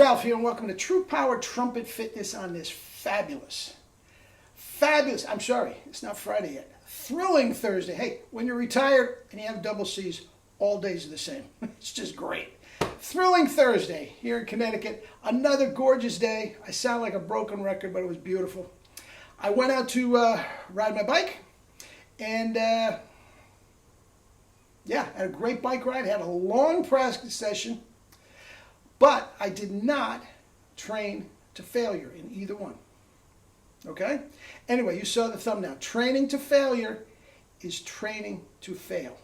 Ralph here, and welcome to True Power Trumpet Fitness on this fabulous, I'm sorry, it's not Friday yet, thrilling Thursday. Hey, when you're retired and you have double C's, all days are the same. It's just great. Thrilling Thursday here in Connecticut. Another gorgeous day. I sound like a broken record, but it was beautiful. I went out to ride my bike, and yeah, had a great bike ride. Had a long practice session, but I did not train to failure in either one. Okay? Anyway, you saw the thumbnail. Training to failure is training to fail.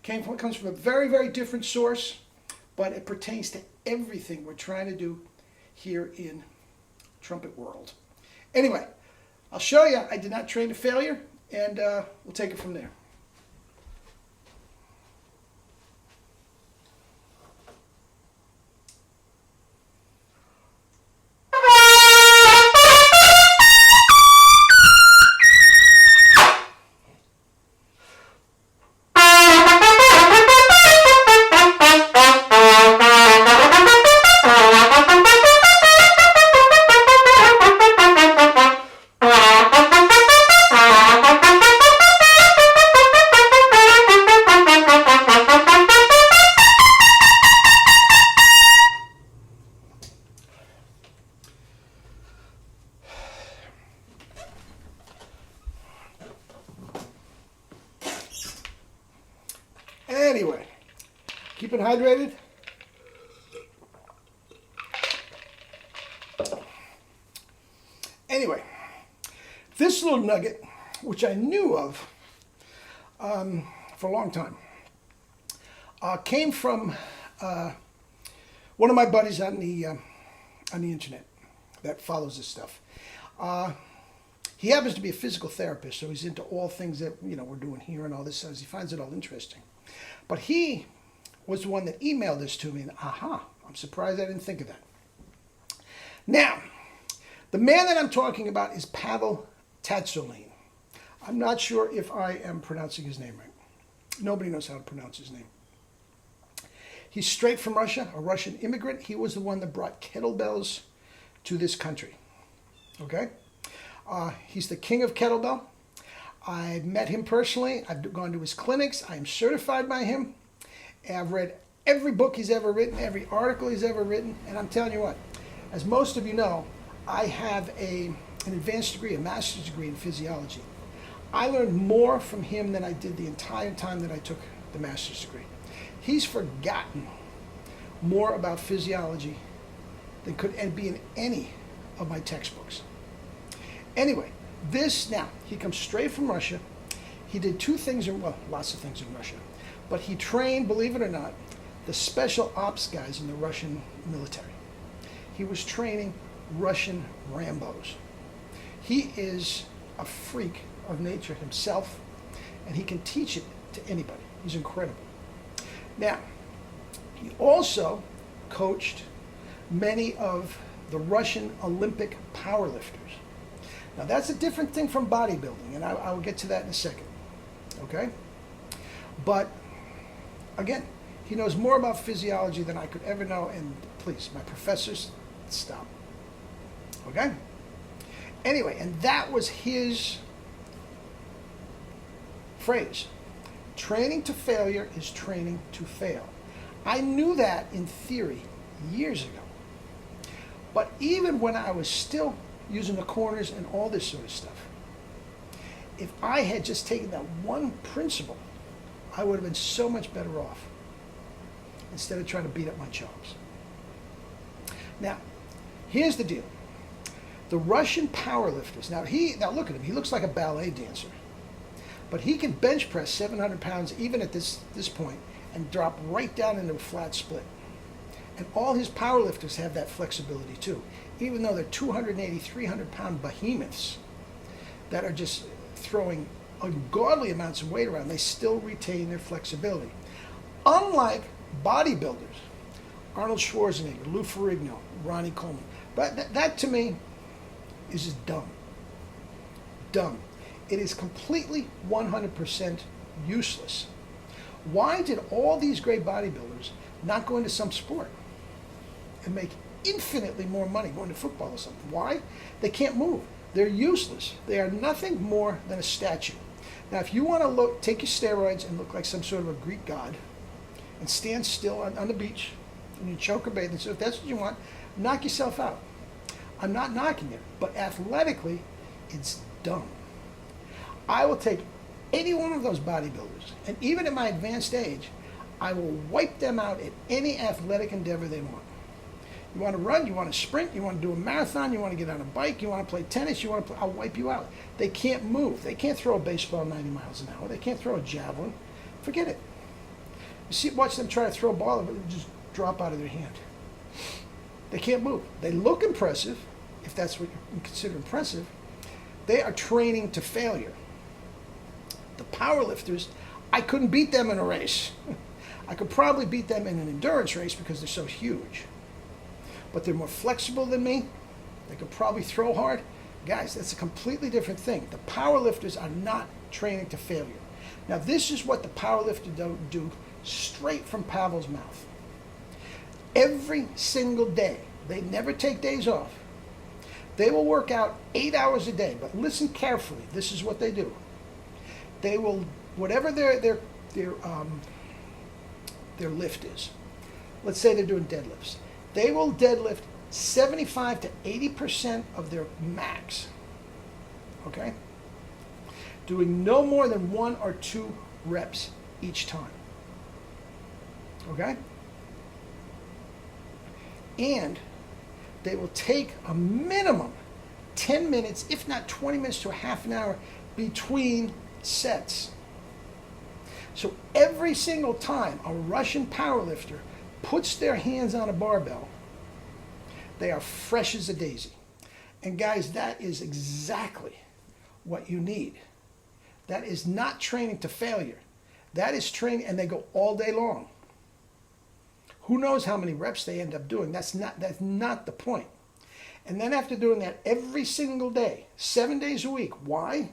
Comes from a very, very different source, but it pertains to everything we're trying to do here in trumpet world. Anyway, I'll show you. I did not train to failure, and we'll take it from there. Anyway, keep it hydrated. Anyway, this little nugget, which I knew of for a long time, came from one of my buddies on the internet that follows this stuff. He happens to be a physical therapist, so he's into all things that we're doing here and all this. He finds it all interesting. But he was the one that emailed this to me, and I'm surprised I didn't think of that. Now, the man that I'm talking about is Pavel Tsatsouline. I'm not sure if I am pronouncing his name right. Nobody knows how to pronounce his name. He's straight from Russia, a Russian immigrant. He was the one that brought kettlebells to this country. Okay? He's the king of kettlebell. I've met him personally. I've gone to his clinics. I am certified by him. I've read every book he's ever written, every article he's ever written. And I'm telling you what, as most of you know, I have an advanced degree, a master's degree in physiology. I learned more from him than I did the entire time that I took the master's degree. He's forgotten more about physiology than could be in any of my textbooks. Anyway, he comes straight from Russia. He did two things, lots of things in Russia. But he trained, believe it or not, the special ops guys in the Russian military. He was training Russian Rambos. He is a freak of nature himself, and he can teach it to anybody. He's incredible. Now, he also coached many of the Russian Olympic powerlifters. Now, that's a different thing from bodybuilding, and I will get to that in a second, okay? But, again, he knows more about physiology than I could ever know, and please, my professors, stop, okay? Anyway, and that was his phrase. Training to failure is training to fail. I knew that in theory years ago. But even when I was still using the corners and all this sort of stuff, if I had just taken that one principle, I would have been so much better off instead of trying to beat up my chops. Now, here's the deal. The Russian powerlifters, now look at him, he looks like a ballet dancer, but he can bench press 700 pounds even at this point and drop right down into a flat split. And all his powerlifters have that flexibility too. Even though they're 280, 300-pound behemoths that are just throwing ungodly amounts of weight around, they still retain their flexibility. Unlike bodybuilders, Arnold Schwarzenegger, Lou Ferrigno, Ronnie Coleman. But that to me is just dumb. Dumb. It is completely 100% useless. Why did all these great bodybuilders not go into some sport? and make infinitely more money going to football or something. Why? They can't move. They're useless. They are nothing more than a statue. Now, if you want to take your steroids and look like some sort of a Greek god and stand still on the beach and you choke or bathe, so if that's what you want, knock yourself out. I'm not knocking it, but athletically, it's dumb. I will take any one of those bodybuilders, and even at my advanced age, I will wipe them out at any athletic endeavor they want. You want to run, you want to sprint, you want to do a marathon, you want to get on a bike, you want to play tennis, I'll wipe you out. They can't move. They can't throw a baseball 90 miles an hour. They can't throw a javelin. Forget it. Watch them try to throw a ball, but it'll just drop out of their hand. They can't move. They look impressive, if that's what you consider impressive. They are training to failure. The powerlifters, I couldn't beat them in a race. I could probably beat them in an endurance race because they're so huge. But they're more flexible than me. They could probably throw hard. Guys, that's a completely different thing. The powerlifters are not training to failure. Now, this is what the powerlifter do straight from Pavel's mouth. Every single day, they never take days off. They will work out 8 hours a day, but listen carefully. This is what they do. They will, whatever their lift is. Let's say they're doing deadlifts. They will deadlift 75 to 80% of their max. Okay? Doing no more than 1 or 2 reps each time. Okay? And they will take a minimum 10 minutes, if not 20 minutes to a half an hour between sets. So every single time a Russian powerlifter puts their hands on a barbell, they are fresh as a daisy. And guys, that is exactly what you need. That is not training to failure. That is training, and they go all day long. Who knows how many reps they end up doing? That's not the point. And then after doing that every single day, 7 days a week, why?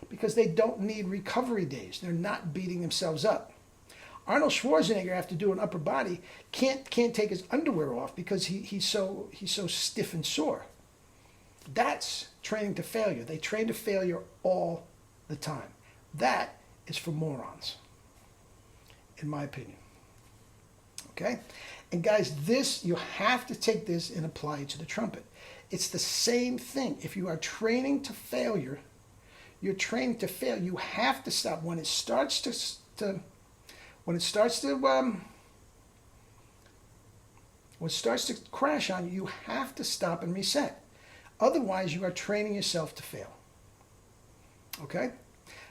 Because they don't need recovery days. They're not beating themselves up. Arnold Schwarzenegger, after doing upper body, can't take his underwear off because he's so stiff and sore. That's training to failure. They train to failure all the time. That is for morons, in my opinion. Okay? And guys, this, you have to take this and apply it to the trumpet. It's the same thing. If you are training to failure, you're training to fail. You have to stop when it starts to crash on you. You have to stop and reset. Otherwise, you are training yourself to fail. Okay?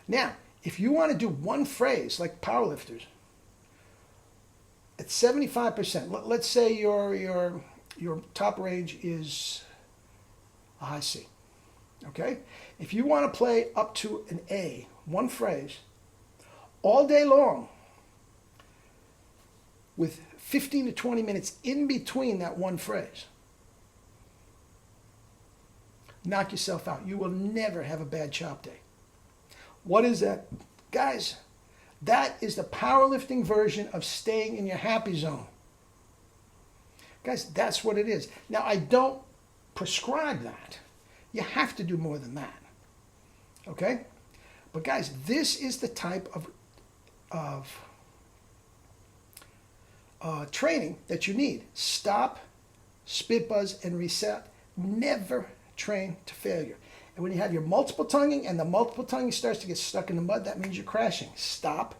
Now, if you want to do one phrase like powerlifters, at 75%, let's say your top range is a high C. Okay? If you want to play up to an A, one phrase, all day long, with 15 to 20 minutes in between that one phrase, knock yourself out. You will never have a bad chop day. What is that? Guys, that is the powerlifting version of staying in your happy zone. Guys, that's what it is. Now, I don't prescribe that. You have to do more than that. Okay? But guys, this is the type of training that you need. Stop, spit buzz, and reset. Never train to failure. And when you have your multiple tonguing and the multiple tonguing starts to get stuck in the mud, that means you're crashing. Stop,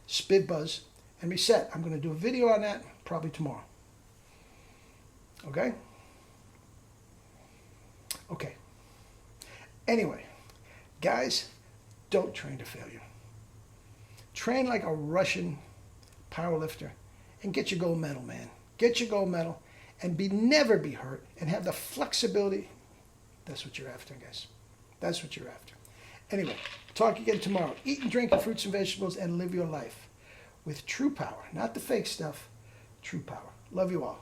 spit buzz, and reset. I'm going to do a video on that probably tomorrow. Okay? Okay. Anyway, guys, don't train to failure. Train like a Russian powerlifter and get your gold medal, man. Get your gold medal and never be hurt and have the flexibility. That's what you're after, guys. That's what you're after. Anyway, talk again tomorrow. Eat and drink fruits and vegetables and live your life with true power. Not the fake stuff, true power. Love you all.